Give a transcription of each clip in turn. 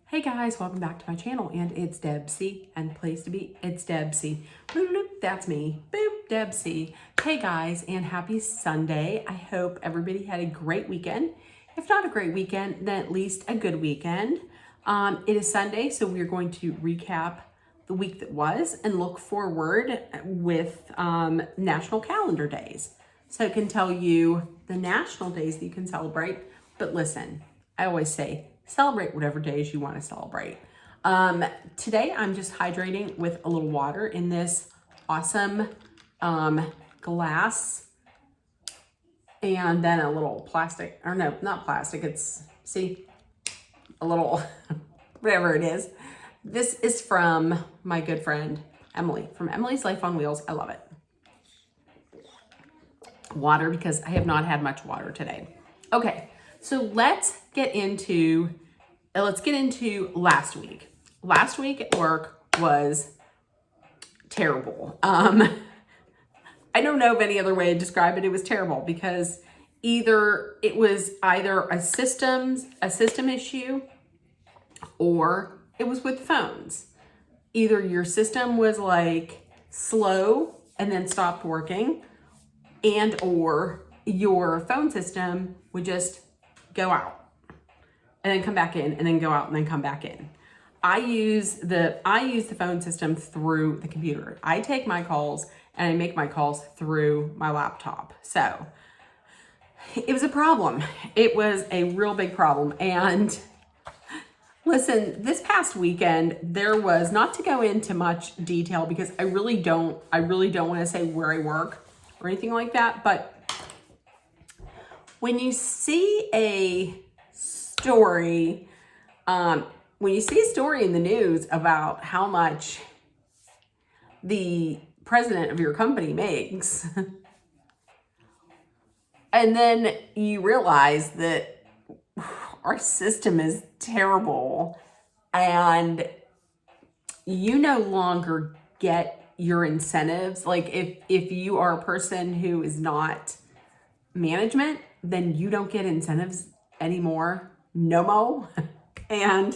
Hey guys, welcome back to my channel, and it's Debsy, and place to be, it's Debsy. Boop, boop, that's me. Boop, Debsy. Hey guys, and happy Sunday. I hope everybody had a great weekend. If not a great weekend, then at least a good weekend. It is Sunday, so we're going to recap the week that was and look forward with national calendar days. So I can tell you the national days that you can celebrate, but listen, I always say, celebrate whatever days you want to celebrate. Today, I'm just hydrating with a little water in this awesome glass, and then a little plastic, or no, not plastic, it's, see, a little, whatever it is. This is from my good friend, Emily, from Emily's Life on Wheels. I love it. Water, because I have not had much water today. Okay, so let's get into last week. Last week at work was terrible. I don't know of any other way to describe it. It was terrible because it was either a system issue, or it was with phones. Either your system was like slow and then stopped working, and or your phone system would just go out and then come back in, and then go out and then come back in. I use the phone system through the computer. I take my calls and I make my calls through my laptop. So it was a problem. It was a real big problem. And listen, this past weekend, there was, not to go into much detail because I really don't want to say where I work or anything like that, but when you see a story, when you see a story in the news about how much the president of your company makes, and then you realize that our system is terrible and you no longer get your incentives. Like if you are a person who is not management, then you don't get incentives anymore. No mo. And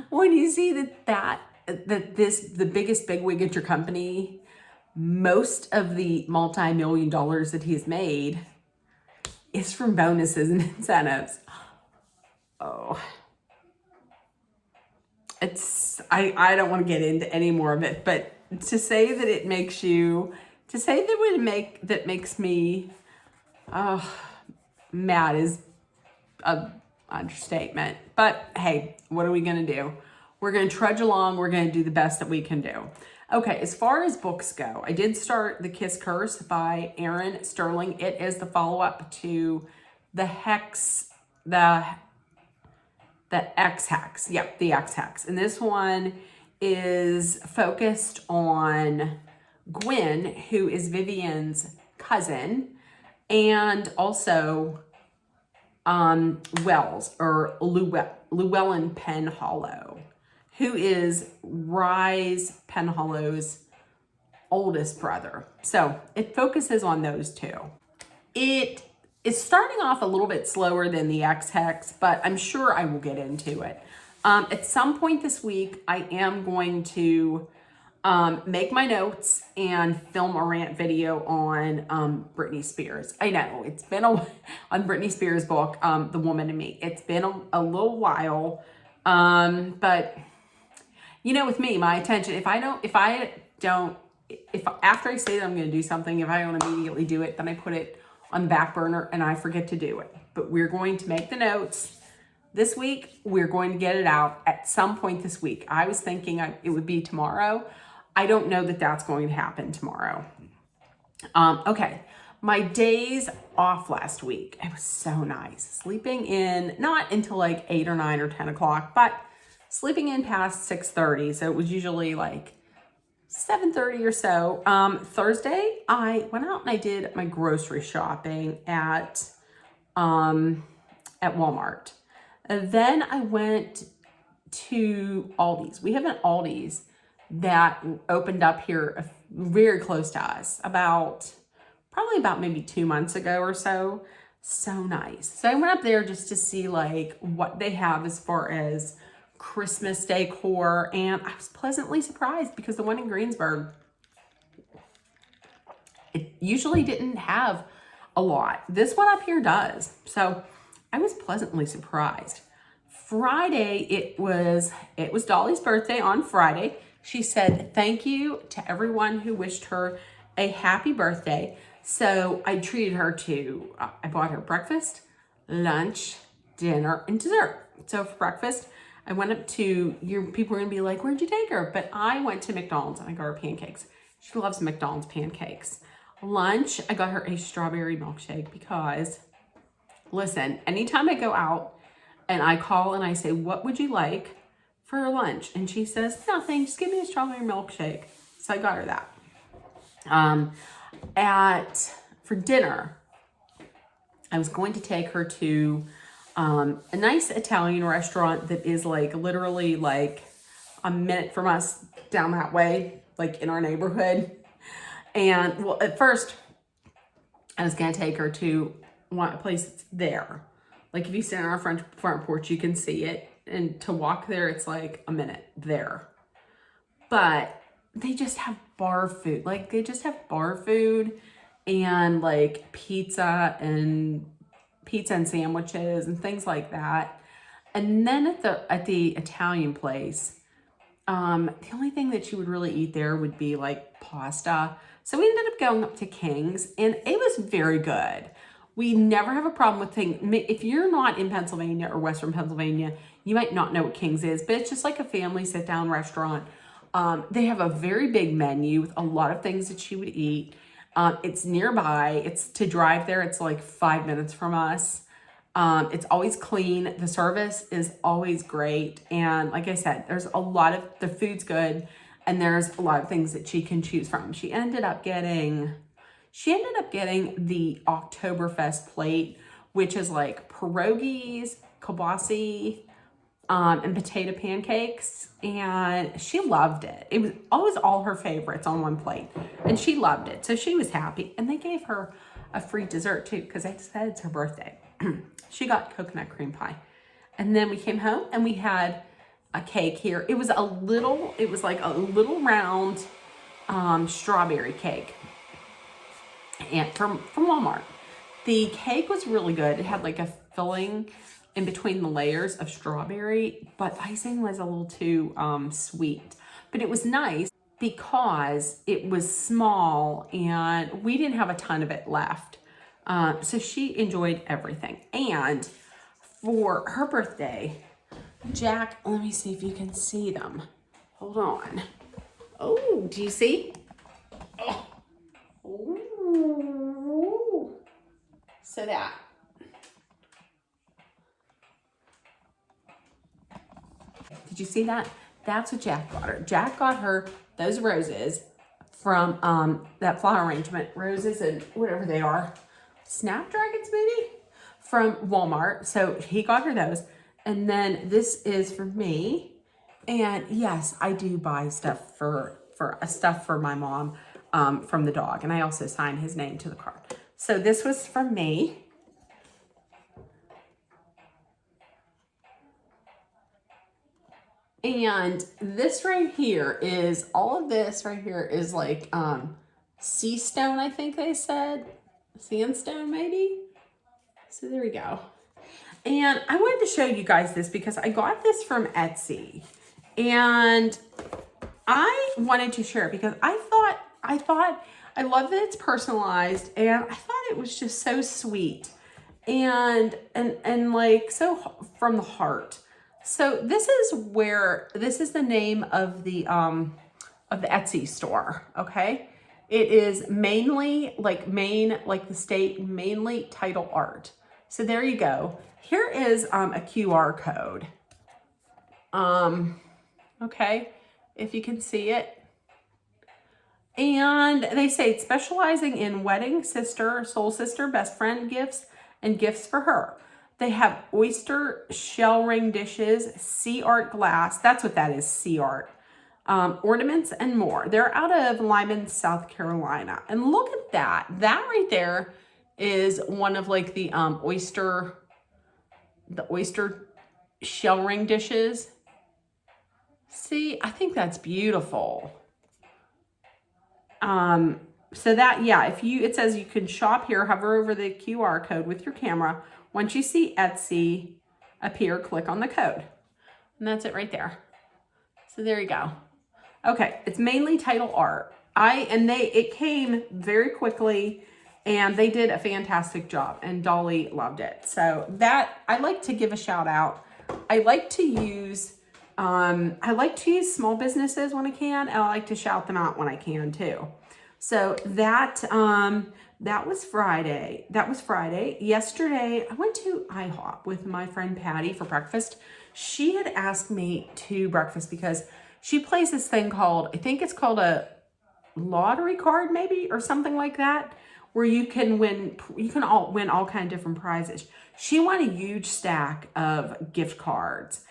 when you see the biggest bigwig at your company, most of the multi-million dollars that he's made is from bonuses and incentives. Oh, I don't want to get into any more of it, but to say that it makes that makes me mad is a understatement. But hey, what are we going to do? We're going to trudge along. We're going to do the best that we can do. Okay, as far as books go, I did start The Kiss Curse by Aaron Sterling. It is the follow-up to the X Hex. Yep, the X Hex. And this one is focused on Gwen, who is Vivian's cousin, and also Wells, or Llewellyn Penhallow, who is Rese Penhallow's oldest brother. So it focuses on those two. It is starting off a little bit slower than the X Hex, but I'm sure I will get into it. At some point this week, I am going to make my notes and film a rant video on Britney Spears. I know it's been on Britney Spears' book, The Woman in Me. It's been a little while, but you know, with me, my attention, if after I say that I'm going to do something, if I don't immediately do it, then I put it on the back burner and I forget to do it. But we're going to make the notes this week. We're going to get it out at some point this week. I was thinking it would be tomorrow. I don't know that that's going to happen tomorrow. Okay, my days off last week, it was so nice. Sleeping in, not until like 8 or 9 or 10 o'clock, but sleeping in past 6:30. So it was usually like 7:30 or so. Thursday, I went out and I did my grocery shopping at Walmart. And then I went to Aldi's. We have an Aldi's that opened up here very close to us probably about maybe 2 months ago or so. So nice. So I went up there just to see like what they have as far as Christmas decor, and I was pleasantly surprised because the one in Greensburg, it usually didn't have a lot. This one up here does. So I was pleasantly surprised. Friday, it was Dolly's birthday on Friday. She said thank you to everyone who wished her a happy birthday. So I treated her to, I bought her breakfast, lunch, dinner, and dessert. So for breakfast, I went up to, people are gonna be like, where'd you take her? But I went to McDonald's and I got her pancakes. She loves McDonald's pancakes. Lunch, I got her a strawberry milkshake because, listen, anytime I go out and I call and I say, what would you like for lunch? And she says, nothing, just give me a strawberry milkshake. So I got her that. For dinner, I was going to take her to a nice Italian restaurant that is like literally like a minute from us down that way, like in our neighborhood. And well, at first I was going to take her to a place that's there. Like if you sit on our front porch, you can see it. And to walk there, it's like a minute there. But they just have bar food. Like they just have bar food and like pizza and sandwiches and things like that. And then at the Italian place, the only thing that she would really eat there would be like pasta. So we ended up going up to King's and it was very good. We never have a problem with things. If you're not in Pennsylvania or Western Pennsylvania, you might not know what King's is, but it's just like a family sit down restaurant. They have a very big menu with a lot of things that she would eat. It's nearby. It's to drive there. It's like 5 minutes from us. It's always clean. The service is always great. And like I said, there's a lot of, the food's good and there's a lot of things that she can choose from. She ended up getting the Oktoberfest plate, which is like pierogies, kielbasa, and potato pancakes, and she loved it. It was always all her favorites on one plate, and she loved it. So she was happy, and they gave her a free dessert too, because they said it's her birthday. She got coconut cream pie. And then we came home and we had a cake here. It was like a little round strawberry cake, and from Walmart. The cake was really good. It had like a filling in between the layers of strawberry, but icing was a little too sweet. But it was nice because it was small and we didn't have a ton of it left. So she enjoyed everything. And for her birthday, Jack, let me see if you can see them. Hold on. Oh, do you see? Oh. Ooh. So that. Did you see that? That's what Jack got her. Jack got her those roses from that flower arrangement. Roses and whatever they are. Snapdragons maybe? From Walmart. So he got her those. And then this is for me. And yes, I do buy stuff for my mom from the dog. And I also sign his name to the card. So this was from me. And this right here is, all of this right here is like sea stone, I think they said. Sandstone maybe? So there we go. And I wanted to show you guys this because I got this from Etsy. And I wanted to share it because I thought I love that it's personalized, and I thought it was just so sweet and like so from the heart. So this is the name of the Etsy store, okay? It is mainly like the state, mainly title art. So there you go. Here is a QR code. Okay, if you can see it. And they say it's specializing in wedding, sister, soul sister, best friend gifts, and gifts for her. They have oyster shell ring dishes, sea art glass. That's what that is, sea art. Ornaments and more. They're out of Lyman, South Carolina. And look at that. That right there is one of like the oyster shell ring dishes. See, I think that's beautiful. So that, yeah, it says you can shop here, hover over the QR code with your camera. Once you see Etsy appear, click on the code. And that's it right there. So there you go. Okay, it's mainly title art. It came very quickly and they did a fantastic job and Dolly loved it. So that, I like to give a shout out. I like to use small businesses when I can, and I like to shout them out when I can too. So that was Friday. Yesterday, I went to IHOP with my friend Patty for breakfast. She had asked me to breakfast because she plays this thing called, I think it's called a lottery card maybe, or something like that, where you can win all kind of different prizes. She won a huge stack of gift cards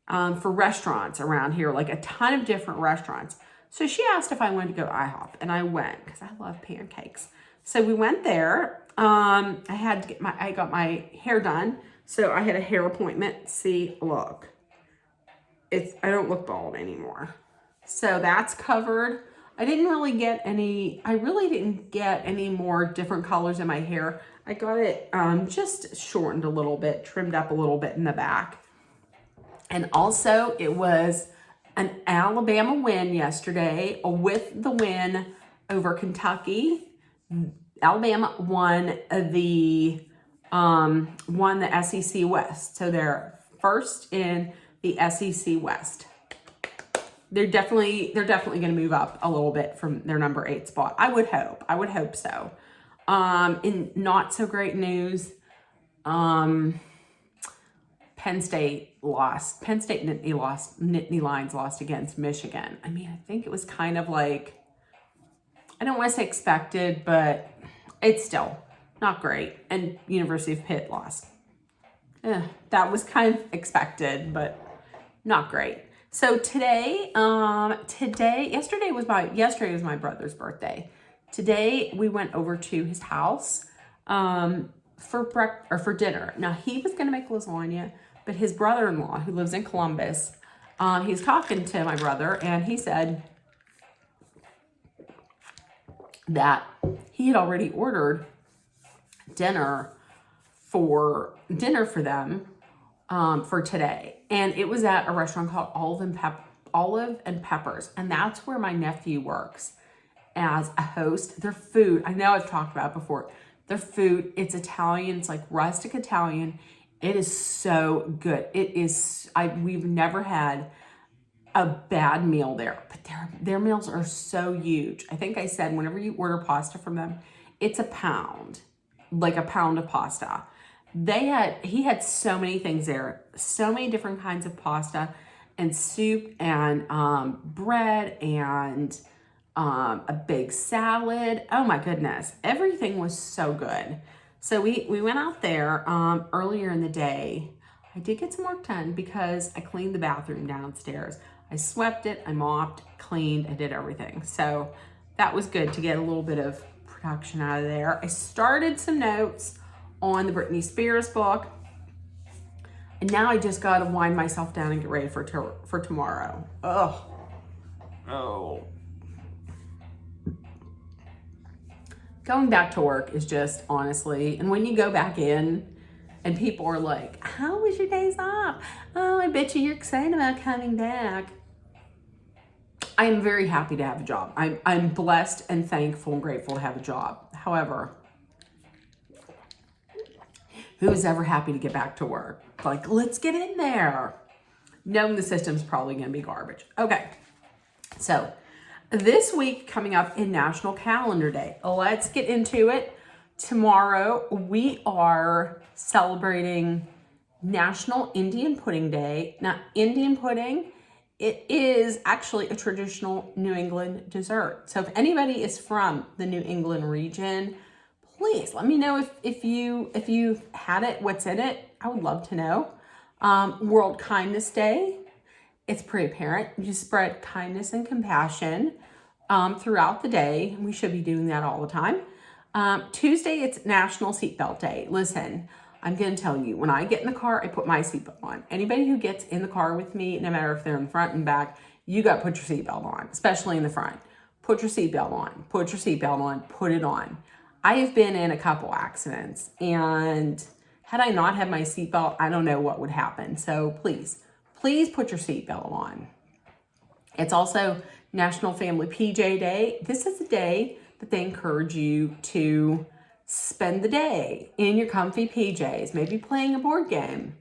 for restaurants around here, like a ton of different restaurants. So she asked if I wanted to go to IHOP, and I went because I love pancakes. So we went there. I got my hair done, so I had a hair appointment. See, look, I don't look bald anymore. So that's covered. I really didn't get any more different colors in my hair. I got it just shortened a little bit, trimmed up a little bit in the back. And also it was an Alabama win yesterday with the win over Kentucky. Alabama won the SEC West. So they're first in the SEC West. They're definitely going to move up a little bit from their number 8 spot. I would hope so. In not so great news, Penn State lost. Penn State Nittany Lions lost against Michigan. I mean, I think it was kind of like, I don't want to say expected, but it's still not great. And University of Pitt lost. That was kind of expected, but not great. So yesterday was my brother's birthday. Today we went over to his house for dinner. Now he was gonna make lasagna, but his brother-in-law, who lives in Columbus, he's talking to my brother, and he said that he had already ordered dinner for them for today. And it was at a restaurant called Olive and Peppers. And that's where my nephew works as a host. Their food, I know I've talked about it before. Their food, it's Italian. It's like rustic Italian. It is so good. We've never had a bad meal there, but their meals are so huge. I think I said whenever you order pasta from them, it's a pound, like a pound of pasta. He had so many things there, so many different kinds of pasta and soup and bread and a big salad. Oh my goodness. Everything was so good. So we went out there earlier in the day. I did get some work done because I cleaned the bathroom downstairs. I swept it, I mopped, cleaned, I did everything. So that was good to get a little bit of production out of there. I started some notes on the Britney Spears book. And now I just got to wind myself down and get ready for tomorrow. Oh. Going back to work is just, honestly, and when you go back in and people are like, how was your days off? Oh, I bet you're excited about coming back. I am very happy to have a job. I'm blessed and thankful and grateful to have a job. However, who is ever happy to get back to work? Like, let's get in there. Knowing the system's probably going to be garbage. Okay, so this week coming up in National Calendar Day. Let's get into it. Tomorrow we are celebrating National Indian Pudding Day. Now, Indian pudding, it is actually a traditional New England dessert. So if anybody is from the New England region, please let me know if you've had it, what's in it. I would love to know. World Kindness Day. It's pretty apparent. You spread kindness and compassion throughout the day. We should be doing that all the time. Tuesday, it's National Seatbelt Day. Listen, I'm going to tell you, when I get in the car, I put my seatbelt on. Anybody who gets in the car with me, no matter if they're in the front and back, you got to put your seatbelt on, especially in the front. Put your seatbelt on, put your seatbelt on, put it on. I have been in a couple accidents, and had I not had my seatbelt, I don't know what would happen. So please put your seatbelt on. It's also National Family PJ Day. This is a day that they encourage you to spend the day in your comfy PJs, maybe playing a board game,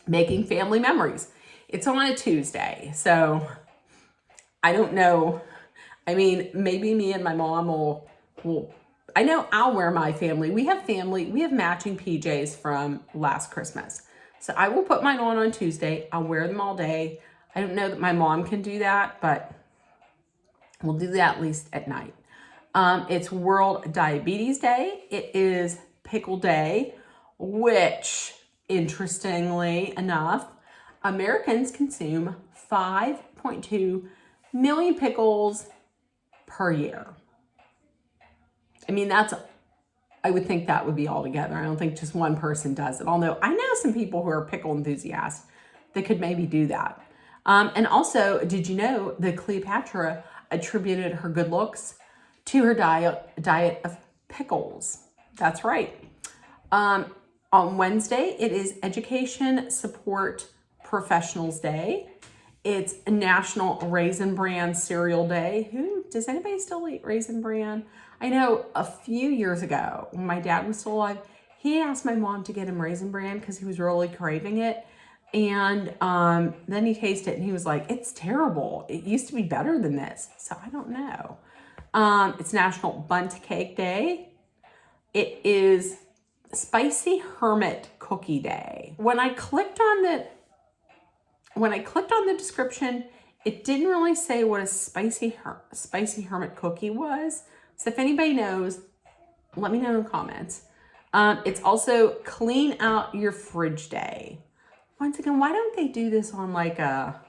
making family memories. It's on a Tuesday, so I don't know. I mean, maybe me and my mom will I know I'll wear my family. We have matching PJs from last Christmas. So I will put mine on Tuesday. I'll wear them all day. I don't know that my mom can do that, but we'll do that at least at night. It's World Diabetes Day. It is Pickle Day, which, interestingly enough, Americans consume 5.2 million pickles per year. I mean, I would think that would be all together. I don't think just one person does it. Although I know some people who are pickle enthusiasts that could maybe do that. And also, did you know that Cleopatra attributed her good looks to her diet of pickles? That's right. On Wednesday, it is Education Support Professionals Day. It's National Raisin Bran Cereal Day. Does anybody still eat Raisin Bran? I know a few years ago, when my dad was still alive, he asked my mom to get him Raisin Bran because he was really craving it. And then he tasted it and he was like, it's terrible. It used to be better than this. So I don't know. It's National Bundt Cake Day. It is Spicy Hermit Cookie Day. When I clicked on the description, it didn't really say what a spicy hermit cookie was. So if anybody knows, let me know in the comments. It's also Clean Out Your Fridge Day. Once again, why don't they do this on like a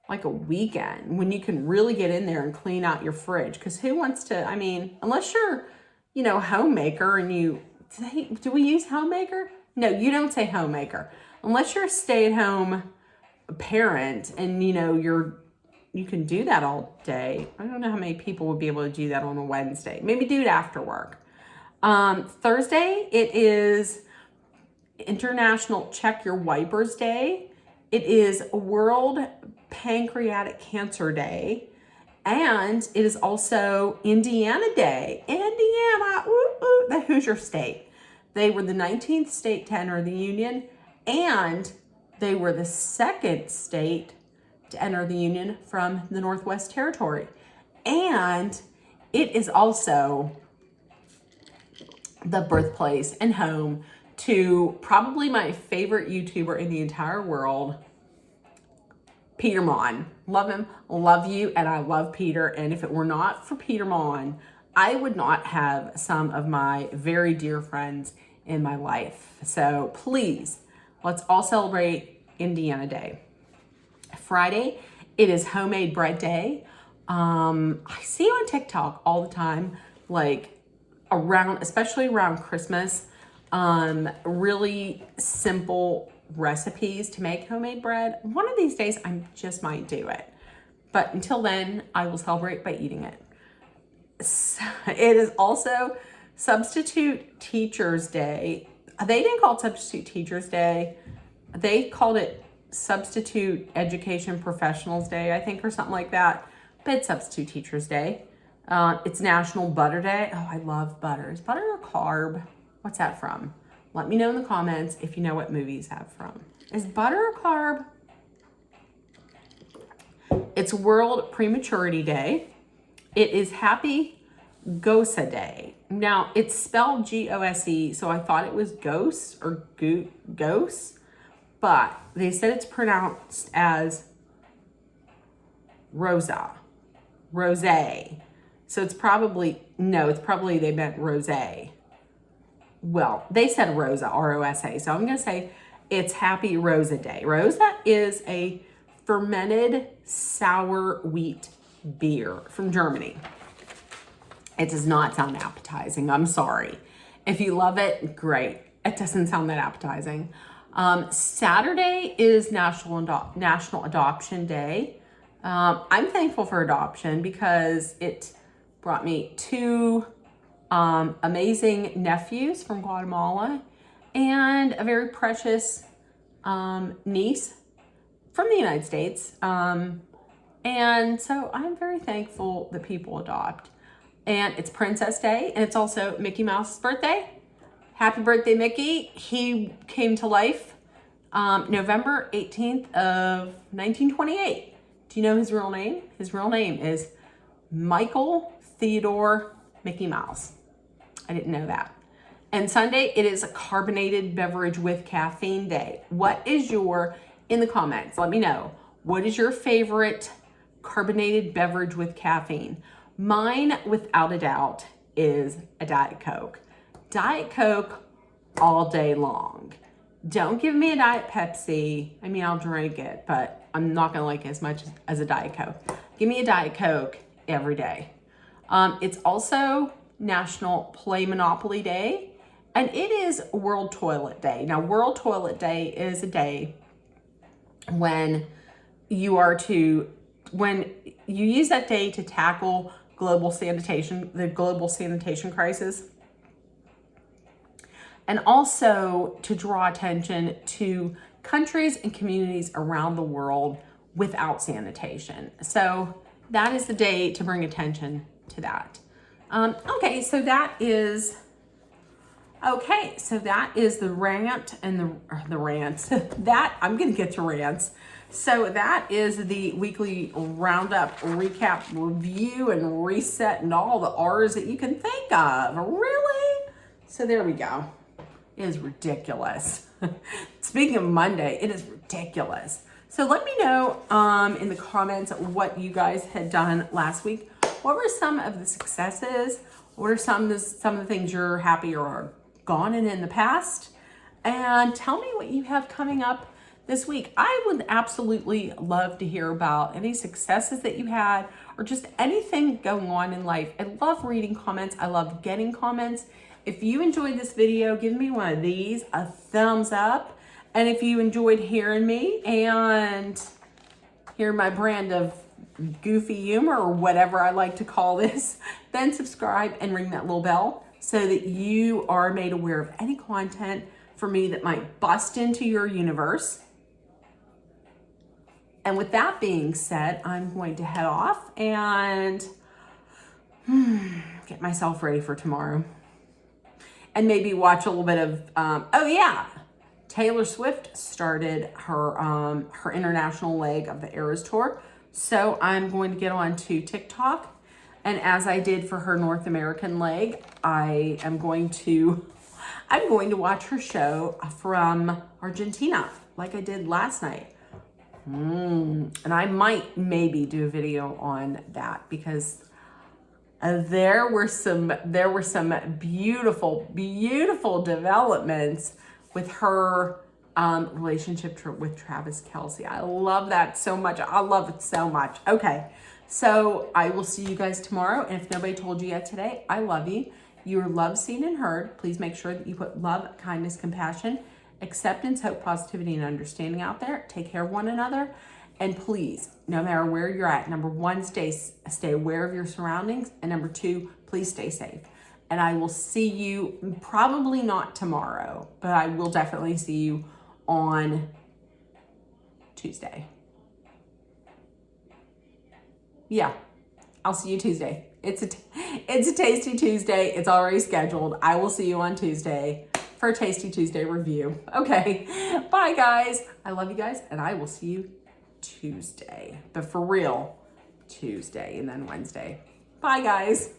weekend when you can really get in there and clean out your fridge? Because who wants to, I mean, unless you're, homemaker and do we use homemaker? No, you don't say homemaker. Unless you're a stay-at-home parent and, you can do that all day. I don't know how many people would be able to do that on a Wednesday. Maybe do it after work. Thursday, it is International Check Your Wipers Day. It is World Pancreatic Cancer Day. And it is also Indiana Day. Indiana, the Hoosier State. They were the 19th state to enter the Union, and they were the second state to enter the Union from the Northwest Territory. And it is also the birthplace and home to probably my favorite YouTuber in the entire world, Peter Mon. Love him, love you, and I love Peter. And if it were not for Peter Mon, I would not have some of my very dear friends in my life. So please, let's all celebrate Indiana Day. Friday, it is Homemade Bread Day. I see on TikTok all the time, especially around Christmas, really simple recipes to make homemade bread. One of these days, I just might do it. But until then, I will celebrate by eating it. It is also Substitute Teachers Day. They didn't call it Substitute Teachers Day. They called it Substitute Education Professionals Day, I think, or something like that. But it's Substitute Teachers Day. It's National Butter Day. Oh, I love butter. Is butter a carb? What's that from? Let me know in the comments if you know what movies that's from. Is butter a carb? It's World Prematurity Day. It is Happy Gosa Day. Now, it's spelled G-O-S-E, so I thought it was ghost or ghost, but they said it's pronounced as Rosa. Rose. So it's probably they meant rosé. Well, they said Rosa, R-O-S-A. So I'm going to say it's Happy Rosa Day. Rosa is a fermented sour wheat beer from Germany. It does not sound appetizing. I'm sorry. If you love it, great. It doesn't sound that appetizing. Saturday is National Adoption Day. I'm thankful for adoption because it brought me two amazing nephews from Guatemala and a very precious niece from the United States. And so I'm very thankful that people adopt. And it's Princess Day, and it's also Mickey Mouse's birthday. Happy birthday, Mickey. He came to life November 18th of 1928. Do you know his real name? His real name is Michael Theodore Mickey Mouse. I didn't know that. And Sunday, it is a carbonated beverage with caffeine day. What is in the comments, let me know. What is your favorite carbonated beverage with caffeine? Mine, without a doubt, is a Diet Coke. Diet Coke all day long. Don't give me a Diet Pepsi. I mean, I'll drink it, but I'm not gonna like it as much as a Diet Coke. Give me a Diet Coke every day. It's also National Play Monopoly Day, and it is World Toilet Day. Now, World Toilet Day is a day when you use that day to tackle the global sanitation crisis, and also to draw attention to countries and communities around the world without sanitation. So that is the day to bring attention to that. Okay, so that is the rant and the rants. That I'm gonna get to rants. So that is the weekly roundup, recap, review, and reset, and all the R's that you can think of. Really? So there we go. It is ridiculous. Speaking of Monday, it is ridiculous. So let me know in the comments what you guys had done last week. What were some of the successes? What are some of the things you're happy or are gone in the past? And tell me what you have coming up this week. I would absolutely love to hear about any successes that you had or just anything going on in life. I love reading comments. I love getting comments. If you enjoyed this video, give me one of these, a thumbs up. And if you enjoyed hearing me and hear my brand of goofy humor or whatever I like to call this, then subscribe and ring that little bell so that you are made aware of any content for me that might bust into your universe. And with that being said, I'm going to head off and get myself ready for tomorrow. And maybe watch a little bit of, Taylor Swift started her international leg of the Eras Tour. So I'm going to get on to TikTok. And as I did for her North American leg, I'm going to watch her show from Argentina, like I did last night. And I might maybe do a video on that because there were some beautiful developments with her relationship with Travis Kelce. I love that so much. I love it so much. Okay, so I will see you guys tomorrow. And if nobody told you yet today, I love you. You're loved, seen, and heard. Please make sure that you put love, kindness, compassion, acceptance, hope, positivity, and understanding out there. Take care of one another. And please, no matter where you're at, number one, stay aware of your surroundings. And number two, please stay safe. And I will see you, probably not tomorrow, but I will definitely see you on Tuesday. Yeah, I'll see you Tuesday. It's a Tasty Tuesday. It's already scheduled. I will see you on Tuesday for a Tasty Tuesday review. Okay, bye guys. I love you guys, and I will see you Tuesday. But for real, Tuesday and then Wednesday. Bye guys.